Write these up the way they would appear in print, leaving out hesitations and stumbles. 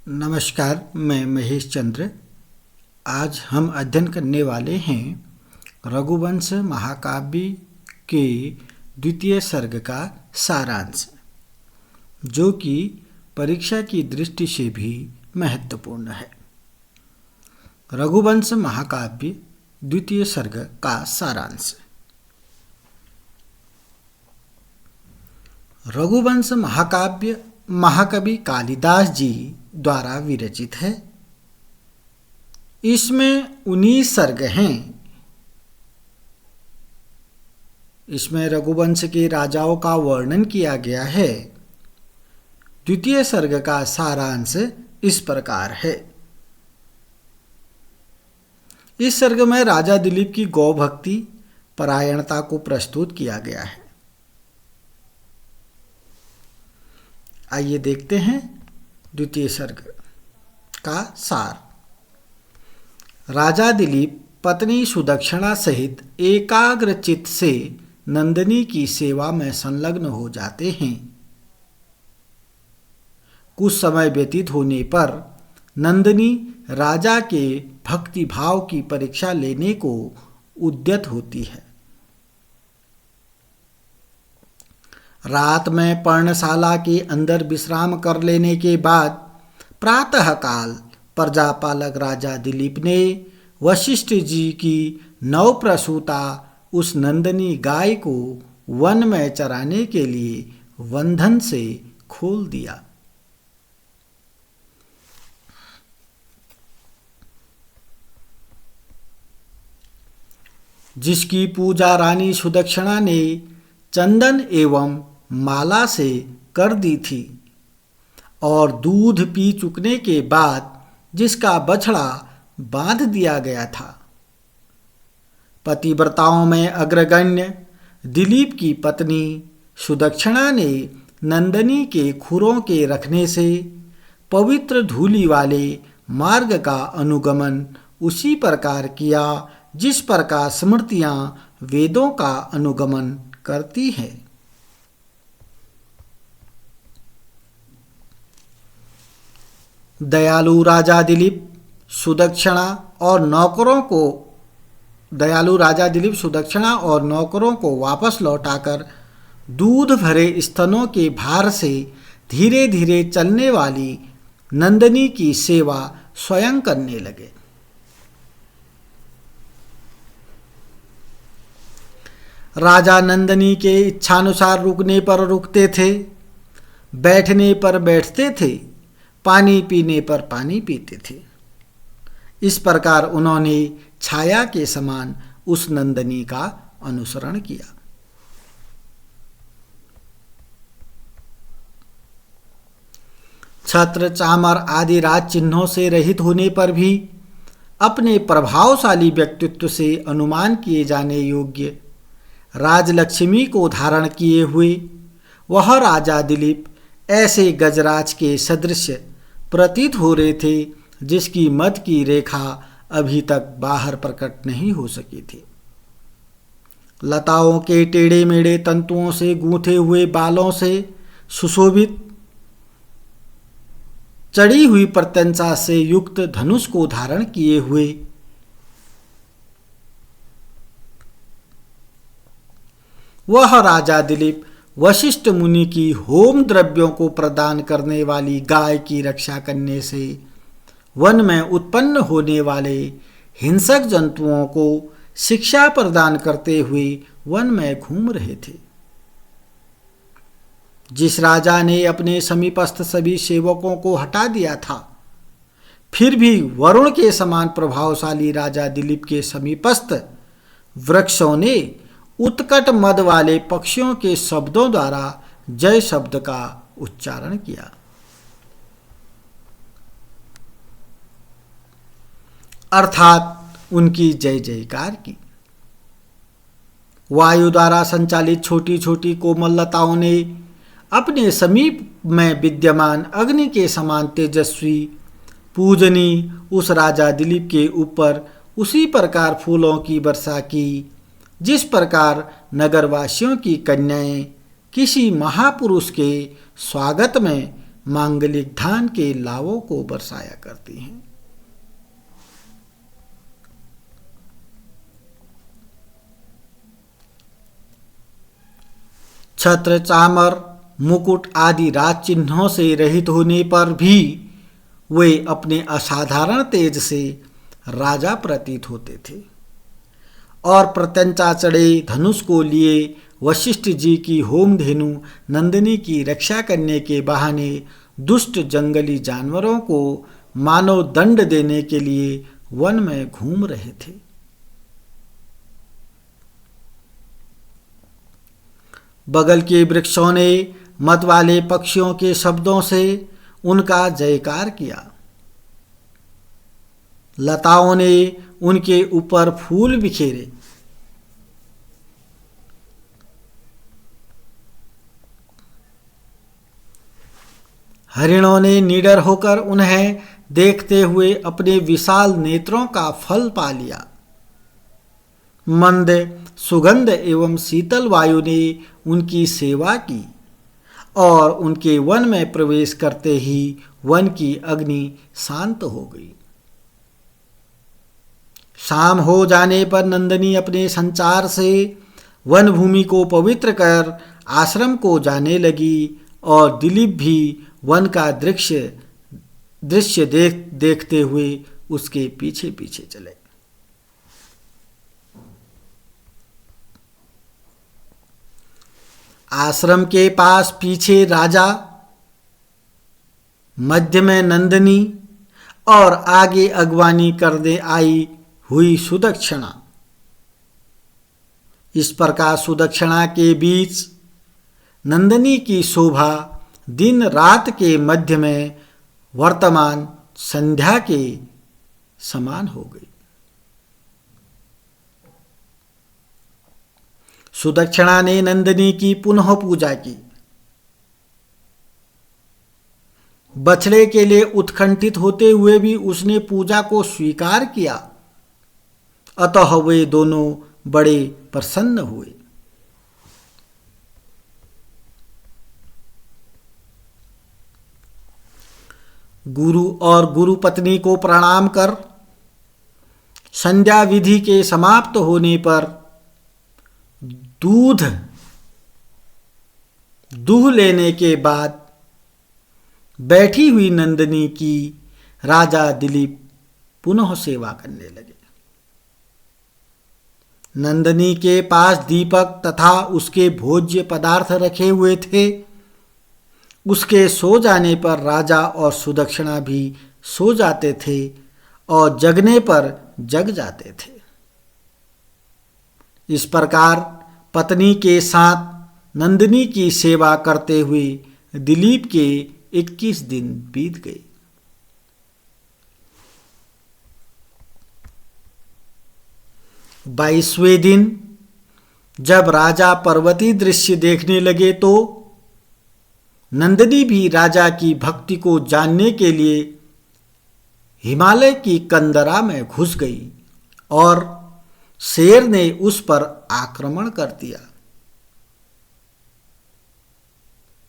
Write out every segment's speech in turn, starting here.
नमस्कार, मैं महेश चंद्र। आज हम अध्ययन करने वाले हैं रघुवंश महाकाव्य के द्वितीय सर्ग का सारांश, जो कि परीक्षा की दृष्टि से भी महत्वपूर्ण है। रघुवंश महाकाव्य द्वितीय सर्ग का सारांश। रघुवंश महाकाव्य महाकवि कालिदास जी द्वारा विरचित है। इसमें 19 सर्ग हैं। इसमें रघुवंश के राजाओं का वर्णन किया गया है। द्वितीय सर्ग का सारांश इस प्रकार है। इस सर्ग में राजा दिलीप की गौ भक्ति परायणता को प्रस्तुत किया गया है। आइए देखते हैं द्वितीय सर्ग का सार। राजा दिलीप पत्नी सुदक्षिणा सहित एकाग्र चित्त से नंदिनी की सेवा में संलग्न हो जाते हैं। कुछ समय व्यतीत होने पर नंदिनी राजा के भक्ति भाव की परीक्षा लेने को उद्यत होती है। रात में पर्णशाला के अंदर विश्राम कर लेने के बाद प्रातःकाल प्रजापालक राजा दिलीप ने वशिष्ठ जी की नवप्रसूता उस नंदिनी गाय को वन में चराने के लिए बंधन से खोल दिया। जिसकी पूजा रानी सुदक्षिणा ने चंदन एवं माला से कर दी थी और दूध पी चुकने के बाद जिसका बछड़ा बांध दिया गया था। पतिव्रताओं में अग्रगण्य दिलीप की पत्नी सुदक्षिणा ने नंदिनी के खुरों के रखने से पवित्र धूलि वाले मार्ग का अनुगमन उसी प्रकार किया जिस प्रकार स्मृतियां वेदों का अनुगमन करती है। दयालु राजा दिलीप सुदक्षिणा और नौकरों को वापस लौटाकर दूध भरे स्तनों के भार से धीरे धीरे चलने वाली नंदिनी की सेवा स्वयं करने लगे। राजा नंदिनी के इच्छानुसार रुकने पर रुकते थे, बैठने पर बैठते थे, पानी पीने पर पानी पीते थे। इस प्रकार उन्होंने छाया के समान उस नंदिनी का अनुसरण किया। छत्र चामर आदि राज चिन्हों से रहित होने पर भी अपने प्रभावशाली व्यक्तित्व से अनुमान किए जाने योग्य राजलक्ष्मी को धारण किए हुए वह राजा दिलीप ऐसे गजराज के सदृश प्रतीत हो रहे थे जिसकी मद की रेखा अभी तक बाहर प्रकट नहीं हो सकी थी। लताओं के टेढ़े मेढ़े तंतुओं से गूंथे हुए बालों से सुशोभित चढ़ी हुई प्रत्यंचा से युक्त धनुष को धारण किए हुए वह राजा दिलीप वशिष्ठ मुनि की होम द्रव्यों को प्रदान करने वाली गाय की रक्षा करने से वन में उत्पन्न होने वाले हिंसक जंतुओं को शिक्षा प्रदान करते हुए वन में घूम रहे थे। जिस राजा ने अपने समीपस्थ सभी सेवकों को हटा दिया था, फिर भी वरुण के समान प्रभावशाली राजा दिलीप के समीपस्थ वृक्षों ने उत्कट मद वाले पक्षियों के शब्दों द्वारा जय शब्द का उच्चारण किया। अर्थात उनकी जय जयकार की। वायु द्वारा संचालित छोटी छोटी कोमल लताओं ने अपने समीप में विद्यमान अग्नि के समान तेजस्वी पूजनी उस राजा दिलीप के ऊपर उसी प्रकार फूलों की वर्षा की जिस प्रकार नगरवासियों की कन्याएं किसी महापुरुष के स्वागत में मांगलिक धान के लावों को बरसाया करती हैं। छत्र, चामर, मुकुट आदि राज चिन्हों से रहित होने पर भी वे अपने असाधारण तेज से राजा प्रतीत होते थे और प्रत्यंचा चढ़े धनुष को लिए वशिष्ठ जी की होमधेनु नंदिनी की रक्षा करने के बहाने दुष्ट जंगली जानवरों को मानव दंड देने के लिए वन में घूम रहे थे। बगल के वृक्षों ने मत वाले पक्षियों के शब्दों से उनका जयकार किया। लताओं ने उनके ऊपर फूल बिखेरे। हरिणों ने निडर होकर उन्हें देखते हुए अपने विशाल नेत्रों का फल पा लिया। मंद सुगंध एवं शीतल वायु ने उनकी सेवा की और उनके वन में प्रवेश करते ही वन की अग्नि शांत हो गई। शाम हो जाने पर नंदिनी अपने संचार से वन भूमि को पवित्र कर आश्रम को जाने लगी और दिलीप भी वन का दृश्य देखते हुए उसके पीछे पीछे चले। आश्रम के पास पीछे राजा, मध्य में नंदिनी और आगे अगवानी करने आई हुई सुदक्षिणा। इस प्रकार सुदक्षिणा के बीच नंदिनी की शोभा दिन रात के मध्य में वर्तमान संध्या के समान हो गई। सुदक्षिणा ने नंदिनी की पुनः पूजा की। बछड़े के लिए उत्कंठित होते हुए भी उसने पूजा को स्वीकार किया, अतः वे दोनों बड़े प्रसन्न हुए। गुरु और गुरु पत्नी को प्रणाम कर संध्या विधि के समाप्त होने पर दूह लेने के बाद बैठी हुई नंदिनी की राजा दिलीप पुनः सेवा करने लगे। नंदिनी के पास दीपक तथा उसके भोज्य पदार्थ रखे हुए थे। उसके सो जाने पर राजा और सुदक्षिणा भी सो जाते थे और जगने पर जग जाते थे। इस प्रकार पत्नी के साथ नंदिनी की सेवा करते हुए दिलीप के 21 दिन बीत गए। बाईसवें दिन जब राजा पर्वती दृश्य देखने लगे तो नंदिनी भी राजा की भक्ति को जानने के लिए हिमालय की कंदरा में घुस गई और शेर ने उस पर आक्रमण कर दिया।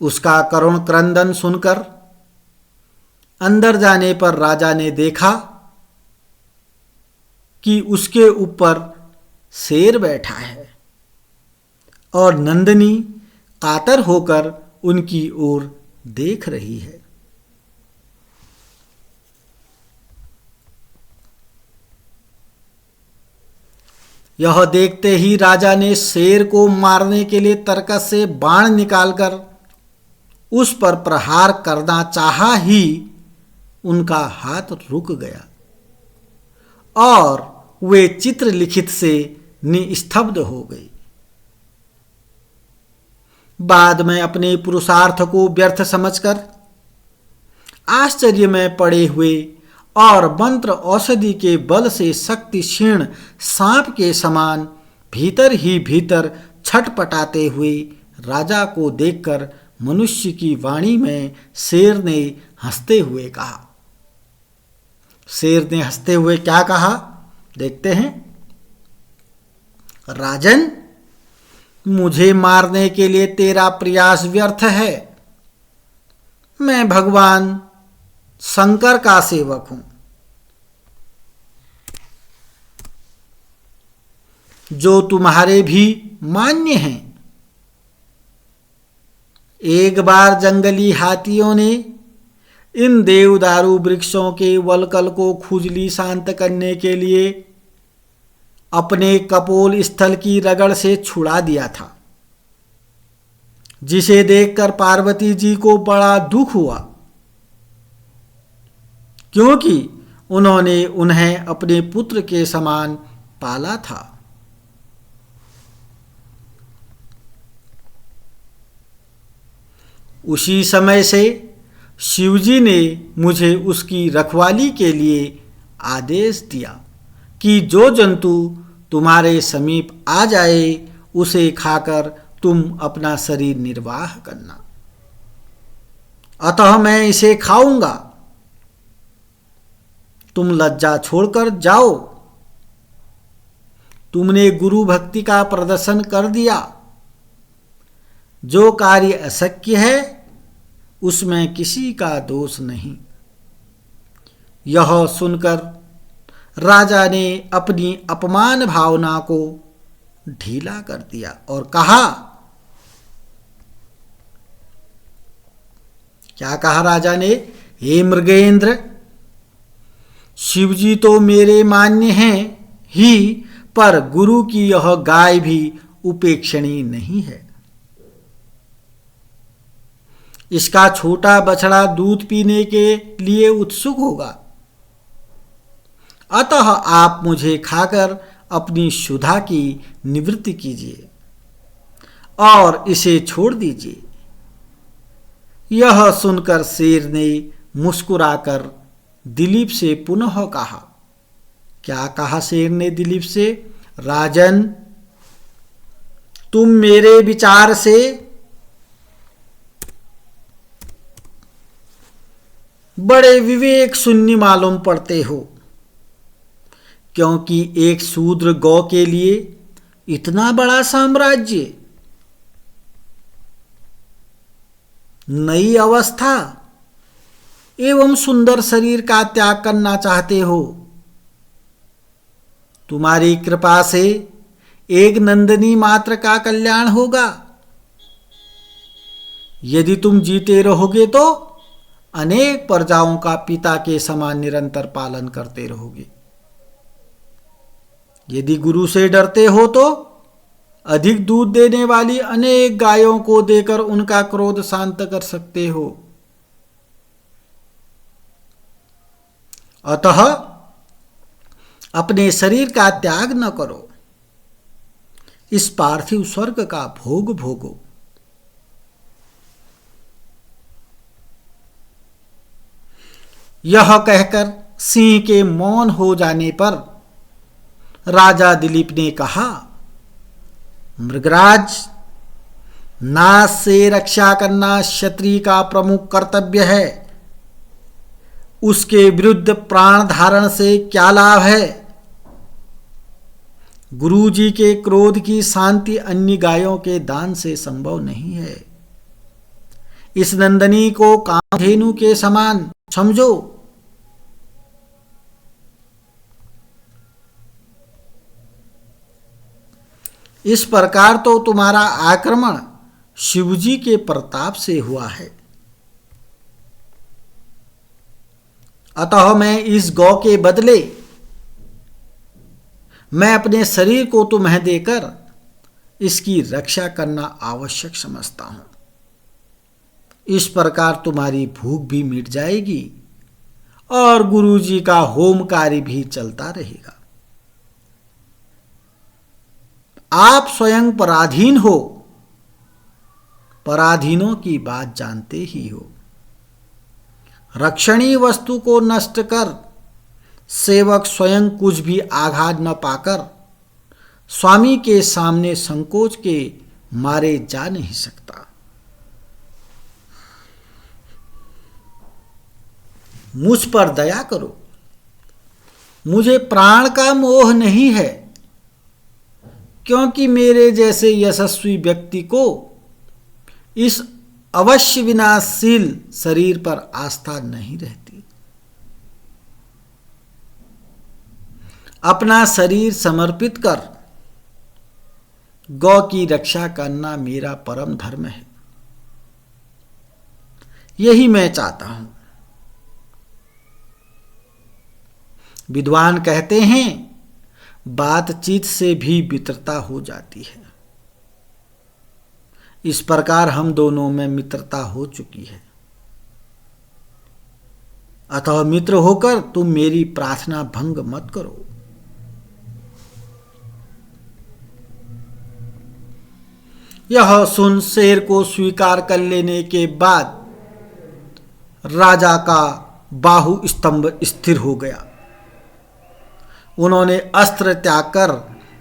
उसका करुण क्रंदन सुनकर अंदर जाने पर राजा ने देखा कि उसके ऊपर शेर बैठा है और नंदिनी कातर होकर उनकी ओर देख रही है। यह देखते ही राजा ने शेर को मारने के लिए तरकस से बाण निकालकर उस पर प्रहार करना चाहा ही उनका हाथ रुक गया और वे चित्र लिखित से निस्तब्ध हो गई। बाद में अपने पुरुषार्थ को व्यर्थ समझकर आश्चर्य में पड़े हुए और मंत्र औषधि के बल से शक्ति क्षीण सांप के समान भीतर ही भीतर छटपटाते हुए राजा को देखकर मनुष्य की वाणी में शेर ने हंसते हुए कहा। शेर ने हंसते हुए क्या कहा देखते हैं। राजन, मुझे मारने के लिए तेरा प्रयास व्यर्थ है। मैं भगवान शंकर का सेवक हूं, जो तुम्हारे भी मान्य हैं। एक बार जंगली हाथियों ने इन देवदारू वृक्षों के वलकल को खुजली शांत करने के लिए अपने कपोल स्थल की रगड़ से छुड़ा दिया था, जिसे देखकर पार्वती जी को बड़ा दुख हुआ, क्योंकि उन्होंने उन्हें अपने पुत्र के समान पाला था। उसी समय से शिवजी ने मुझे उसकी रखवाली के लिए आदेश दिया कि जो जंतु तुम्हारे समीप आ जाए उसे खाकर तुम अपना शरीर निर्वाह करना। अतः मैं इसे खाऊंगा, तुम लज्जा छोड़कर जाओ। तुमने गुरु भक्ति का प्रदर्शन कर दिया। जो कार्य अशक्य है उसमें किसी का दोष नहीं। यह सुनकर राजा ने अपनी अपमान भावना को ढीला कर दिया और कहा, क्या कहा राजा ने? हे मृगेंद्र, शिवजी तो मेरे मान्य हैं ही, पर गुरु की यह गाय भी उपेक्षणीय नहीं है। इसका छोटा बछड़ा दूध पीने के लिए उत्सुक होगा, अतः आप मुझे खाकर अपनी क्षुधा की निवृत्ति कीजिए और इसे छोड़ दीजिए। यह सुनकर शेर ने मुस्कुराकर दिलीप से पुनः कहा। क्या कहा शेर ने दिलीप से? राजन, तुम मेरे विचार से बड़े विवेक शून्य मालूम पड़ते हो, क्योंकि एक शूद्र गौ के लिए इतना बड़ा साम्राज्य, नई अवस्था एवं सुंदर शरीर का त्याग करना चाहते हो। तुम्हारी कृपा से एक नंदिनी मात्र का कल्याण होगा। यदि तुम जीते रहोगे तो अनेक प्रजाओं का पिता के समान निरंतर पालन करते रहोगे। यदि गुरु से डरते हो तो अधिक दूध देने वाली अनेक गायों को देकर उनका क्रोध शांत कर सकते हो। अतः अपने शरीर का त्याग न करो, इस पार्थिव स्वर्ग का भोग भोगो। यह कहकर सिंह के मौन हो जाने पर राजा दिलीप ने कहा, मृगराज, नाश से रक्षा करना क्षत्रिय का प्रमुख कर्तव्य है। उसके विरुद्ध प्राण धारण से क्या लाभ है? गुरु जी के क्रोध की शांति अन्य गायों के दान से संभव नहीं है। इस नंदनी को कामधेनु के समान समझो। इस प्रकार तो तुम्हारा आक्रमण शिवजी के प्रताप से हुआ है। अतः मैं इस गौ के बदले मैं अपने शरीर को तुम्हें देकर इसकी रक्षा करना आवश्यक समझता हूं। इस प्रकार तुम्हारी भूख भी मिट जाएगी और गुरु जी का होम कार्य भी चलता रहेगा। आप स्वयं पराधीन हो, पराधीनों की बात जानते ही हो। रक्षणीय वस्तु को नष्ट कर सेवक स्वयं कुछ भी आघात न पाकर स्वामी के सामने संकोच के मारे जा नहीं सकता। मुझ पर दया करो, मुझे प्राण का मोह नहीं है, क्योंकि मेरे जैसे यशस्वी व्यक्ति को इस अवश्य विनाशशील शरीर पर आस्था नहीं रहती। अपना शरीर समर्पित कर गौ की रक्षा करना मेरा परम धर्म है। यही मैं चाहता हूं। विद्वान कहते हैं बातचीत से भी मित्रता हो जाती है। इस प्रकार हम दोनों में मित्रता हो चुकी है। अतः मित्र होकर तुम मेरी प्रार्थना भंग मत करो। यह सुन शेर को स्वीकार कर लेने के बाद राजा का बाहु स्तंभ स्थिर हो गया। उन्होंने अस्त्र त्याग कर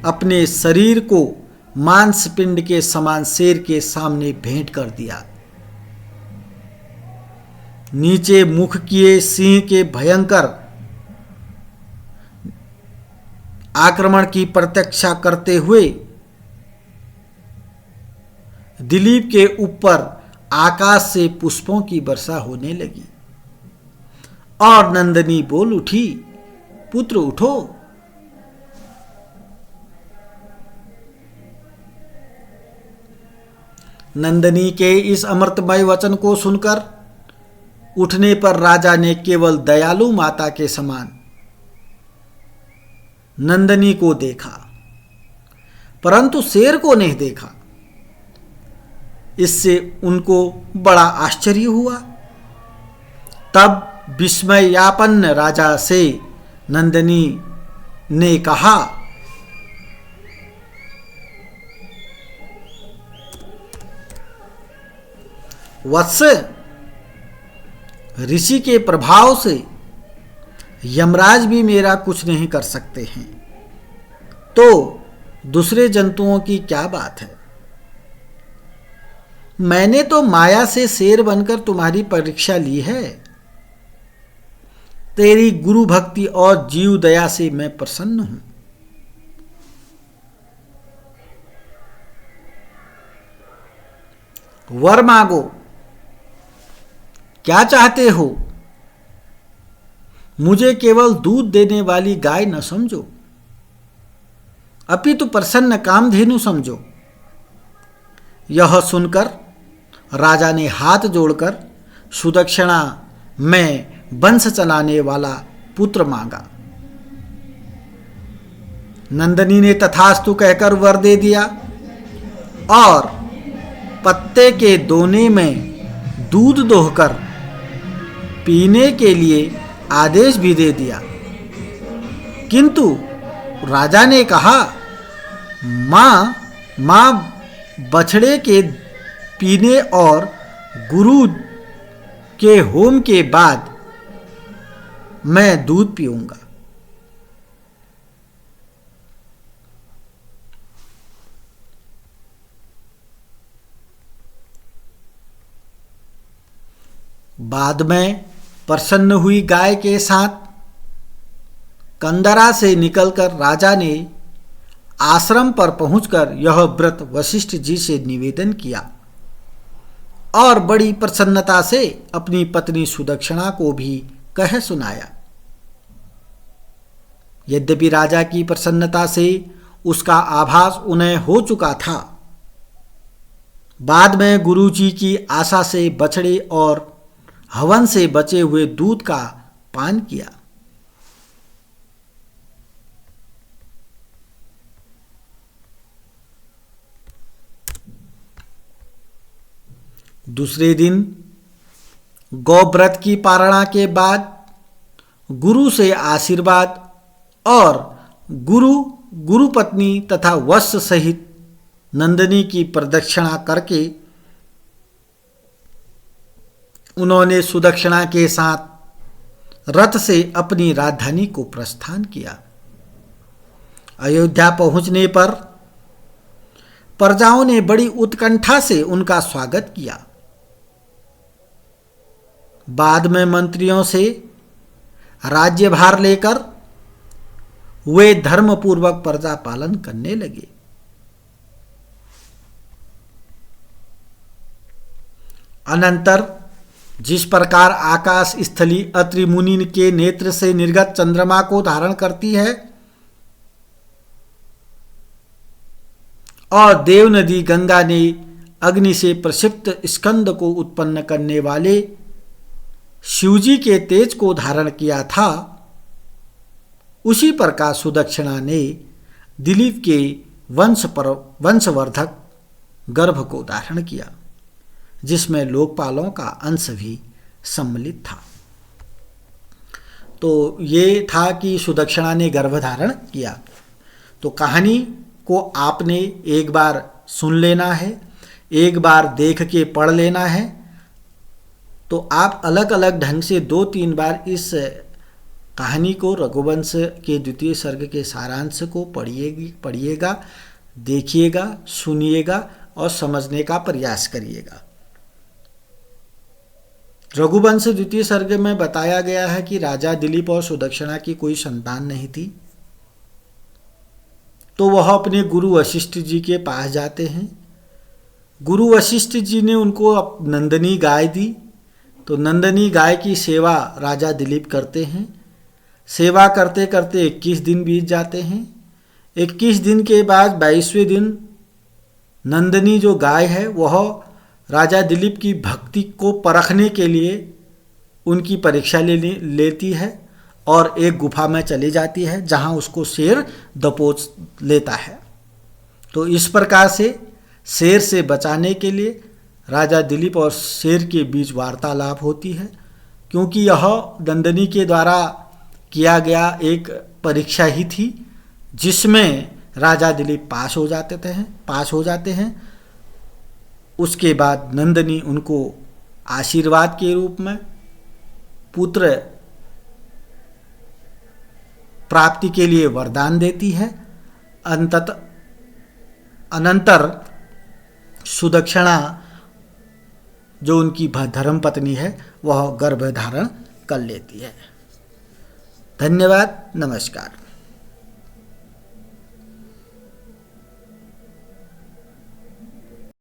अपने शरीर को मांसपिंड के समान शेर के सामने भेंट कर दिया। नीचे मुख किए सिंह के भयंकर आक्रमण की प्रतीक्षा करते हुए दिलीप के ऊपर आकाश से पुष्पों की वर्षा होने लगी और नंदिनी बोल उठी, पुत्र उठो। नंदिनी के इस अमृतमय वचन को सुनकर उठने पर राजा ने केवल दयालु माता के समान नंदिनी को देखा, परंतु शेर को नहीं देखा। इससे उनको बड़ा आश्चर्य हुआ। तब विस्मयापन्न राजा से नंदिनी ने कहा, वत्स, ऋषि के प्रभाव से यमराज भी मेरा कुछ नहीं कर सकते हैं, तो दूसरे जंतुओं की क्या बात है। मैंने तो माया से शेर बनकर तुम्हारी परीक्षा ली है। तेरी गुरु भक्ति और जीव दया से मैं प्रसन्न हूं। वर मांगो, क्या चाहते हो। मुझे केवल दूध देने वाली गाय न समझो, अपितु प्रसन्न कामधेनु समझो। यह सुनकर राजा ने हाथ जोड़कर सुदक्षिणा में वंश चलाने वाला पुत्र मांगा। नंदिनी ने तथास्तु कहकर वर दे दिया और पत्ते के दोने में दूध दोहकर पीने के लिए आदेश भी दे दिया। किंतु राजा ने कहा, मां बछड़े के पीने और गुरु के होम के बाद मैं दूध पीऊंगा। बाद में प्रसन्न हुई गाय के साथ कंदरा से निकलकर राजा ने आश्रम पर पहुंचकर यह व्रत वशिष्ठ जी से निवेदन किया और बड़ी प्रसन्नता से अपनी पत्नी सुदक्षिणा को भी कह सुनाया। यद्यपि राजा की प्रसन्नता से उसका आभास उन्हें हो चुका था, बाद में गुरुजी की आशा से बछड़े और हवन से बचे हुए दूध का पान किया। दूसरे दिन गौव्रत की पारणा के बाद गुरु से आशीर्वाद और गुरु पत्नी तथा वत्स सहित नंदिनी की प्रदक्षिणा करके उन्होंने सुदक्षिणा के साथ रथ से अपनी राजधानी को प्रस्थान किया। अयोध्या पहुंचने पर प्रजाओं ने बड़ी उत्कंठा से उनका स्वागत किया। बाद में मंत्रियों से राज्यभार लेकर वे धर्मपूर्वक प्रजा पालन करने लगे। अनंतर जिस प्रकार आकाश स्थली अत्रि मुनि के नेत्र से निर्गत चंद्रमा को धारण करती है और देव नदी गंगा ने अग्नि से प्रक्षिप्त स्कंद को उत्पन्न करने वाले शिवजी के तेज को धारण किया था, उसी प्रकार सुदक्षिणा ने दिलीप के वंशवर्धक गर्भ को धारण किया, जिसमें लोकपालों का अंश भी सम्मिलित था। तो ये था कि सुदक्षिणा ने गर्भ धारण किया। तो कहानी को आपने एक बार सुन लेना है, एक बार देख के पढ़ लेना है, तो आप अलग अलग ढंग से 2-3 बार इस कहानी को रघुवंश के द्वितीय सर्ग के सारांश को पढ़िएगा, देखिएगा, सुनिएगा और समझने का प्रयास करिएगा। रघुवंश द्वितीय सर्ग में बताया गया है कि राजा दिलीप और सुदक्षिणा की कोई संतान नहीं थी, तो वह अपने गुरु वशिष्ठ जी के पास जाते हैं। गुरु वशिष्ठ जी ने उनको नंदनी गाय दी, तो नंदनी गाय की सेवा राजा दिलीप करते हैं। सेवा करते करते 21 दिन बीत जाते हैं। 21 दिन के बाद 22वें दिन नंदनी जो गाय है वह राजा दिलीप की भक्ति को परखने के लिए उनकी परीक्षा लेती है और एक गुफा में चली जाती है, जहां उसको शेर दबोच लेता है। तो इस प्रकार से शेर से बचाने के लिए राजा दिलीप और शेर के बीच वार्तालाप होती है, क्योंकि यह नंदनी के द्वारा किया गया एक परीक्षा ही थी, जिसमें राजा दिलीप पास हो जाते हैं। उसके बाद नंदनी उनको आशीर्वाद के रूप में पुत्र प्राप्ति के लिए वरदान देती है। अनंतर सुदक्षिणा जो उनकी धर्मपत्नी है वह गर्भ धारण कर लेती है। धन्यवाद, नमस्कार।